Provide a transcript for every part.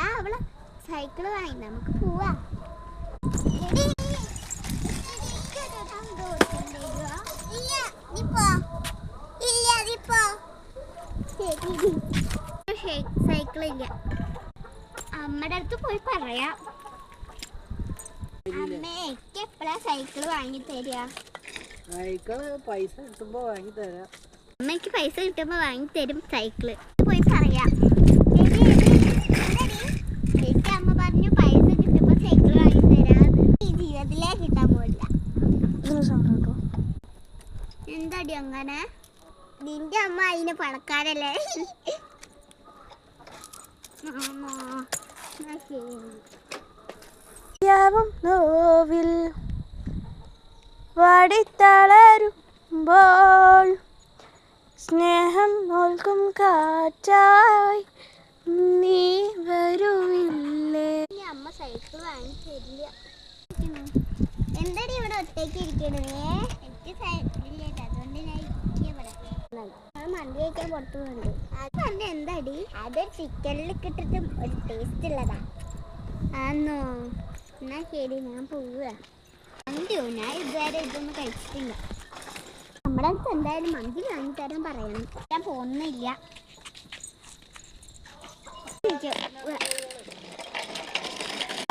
അവള് സൈക്കിള് വാങ്ങി നമുക്ക് പോവാ. സൈക്കിളില്ല. അമ്മയുടെ അടുത്ത് പോയി പറയാം. അമ്മയ്ക്ക് എപ്പോഴാ സൈക്കിള് വാങ്ങി തരിക? സൈക്കിള് പൈസ കിട്ടുമ്പോ വാങ്ങി തരാം. അമ്മയ്ക്ക് പൈസ കിട്ടുമ്പോ വാങ്ങി തരും സൈക്കിള്. പോയി പറയാം. എനിക്ക് അമ്മ പറഞ്ഞു പൈസ കിട്ടുമ്പോ സൈക്കിൾ വാങ്ങി തരാന്ന്. ഈ ജീവിതത്തിലേ കിട്ടാൻ പോയില്ല. എന്താടി അങ്ങനെ? നിന്റെ അമ്മ അതിന് പണക്കാരല്ലേ? നോവിൽ വാടിത്തളരുമ്പോൾ സ്നേഹം നോൽക്കും കാറ്റായി നീ വരുവില്ലേ. അമ്മ സൈക്കിൾ വാങ്ങി തരില്ല. എന്താടി ഇവിടെ ഒറ്റയ്ക്ക് ഇരിക്കണേ? എനിക്ക് സൈക്കിളില്ല, അതുകൊണ്ട് ഞാൻ മന്തി കഴിക്കാൻ പുറത്തു പോകുന്നുണ്ട്. അത് മന്തി എന്താടി? അതൊരു ചിക്കനിൽ കിട്ടിട്ട് ഒരു ടേസ്റ്റ് ഉള്ളതാ. ആന്നോ? എന്നാ ശരി, ഞാൻ പോവുക. മന്തിയോ? ഞാൻ ഇതുവരെ ഇതൊന്നും കഴിച്ചിട്ടില്ല. നമ്മുടെ അടുത്ത് എന്തായാലും മന്തി വാങ്ങിത്തരാൻ പറയണം. ഞാൻ പോകുന്നില്ല.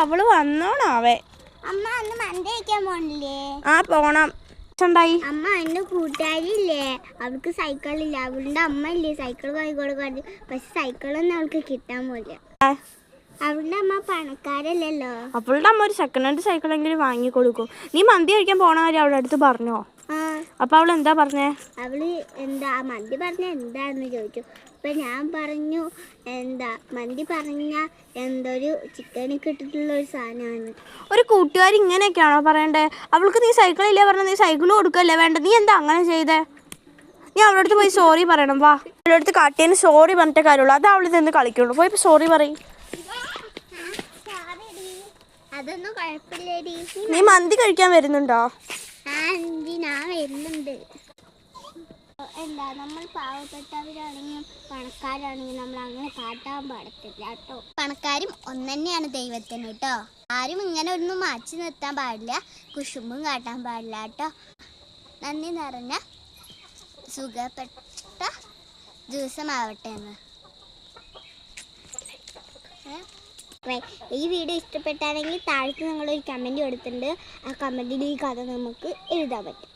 അവള് വന്നോണാവേ. അമ്മ അന്ന് മന്തി കഴിക്കാൻ പോണില്ലേ? ആ പോണം. അമ്മ എന്റെ കൂട്ടുകാരില്ലേ, അവൾക്ക് സൈക്കിളില്ല. അവളുടെ അമ്മ ഇല്ലേ സൈക്കിൾ വാങ്ങിക്കൊടുക്കാറ്. പക്ഷെ സൈക്കിളൊന്നും അവൾക്ക് കിട്ടാൻ പോലില്ല. അവളുടെ അമ്മ പണക്കാരല്ലല്ലോ. അവളുടെ അമ്മ ഒരു സെക്കൻഡ് ഹാൻഡ് സൈക്കിളെങ്കിലും വാങ്ങി കൊടുക്കും. നീ മന്തി കഴിക്കാൻ പോണ കാര്യം അവളുടെ അടുത്ത് പറഞ്ഞോ? അപ്പൊ അവൾ എന്താ പറഞ്ഞേ? അവള് എന്താ മന്തി പറഞ്ഞ എന്താന്ന് ചോദിച്ചു. അപ്പൊ ഞാൻ പറഞ്ഞു എന്താ മന്തി പറഞ്ഞ എന്തൊരു ചിക്കനിൽ കിട്ടിട്ടുള്ള ഒരു സാധനമാണ്. ഒരു കൂട്ടുകാരി ഇങ്ങനെയൊക്കെയാണോ പറയണ്ടേ? അവൾക്ക് നീ സൈക്കിളില്ലേ പറഞ്ഞ നീ സൈക്കിൾ കൊടുക്കല്ലേ വേണ്ട. നീ എന്താ അങ്ങനെ ചെയ്തേ? നീ അവളുടെ അടുത്ത് പോയി സോറി പറയണം. വാ, അവളുടെ അടുത്ത് കാട്ടിയതിന് സോറി പറഞ്ഞിട്ടേ കാര്യമുള്ളൂ. അത് അവൾ നിന്ന് കളിക്കുള്ളൂ. പോയി സോറി പറയും. അതൊന്നും കുഴപ്പമില്ലേടി. നീ മന്തി കഴിക്കാൻ വരുന്നുണ്ടോ? ഞാൻ വരുന്നുണ്ട്. എന്താ നമ്മൾ പാവപ്പെട്ടവരാണെങ്കിലും പണക്കാരാണെങ്കിലും നമ്മൾ അങ്ങനെ കാട്ടാൻ പാടത്തില്ല കേട്ടോ. പണക്കാരും ഒന്നെന്നെയാണ് ദൈവത്തിന് കേട്ടോ. ആരും ഇങ്ങനെ ഒന്നും മാറ്റി നിർത്താൻ പാടില്ല, കുശുമ്പും കാട്ടാൻ പാടില്ല കേട്ടോ. നന്ദി നിറഞ്ഞ സുഖപ്പെട്ട ദിവസമാവട്ടെ എന്ന്. ഈ വീഡിയോ ഇഷ്ടപ്പെട്ടാണെങ്കിൽ താഴത്ത് നിങ്ങളൊരു കമൻറ്റ് കൊടുത്തിട്ടുണ്ട്. ആ കമൻറ്റിൽ ഈ കഥ നമുക്ക് എഴുതാൻ പറ്റും.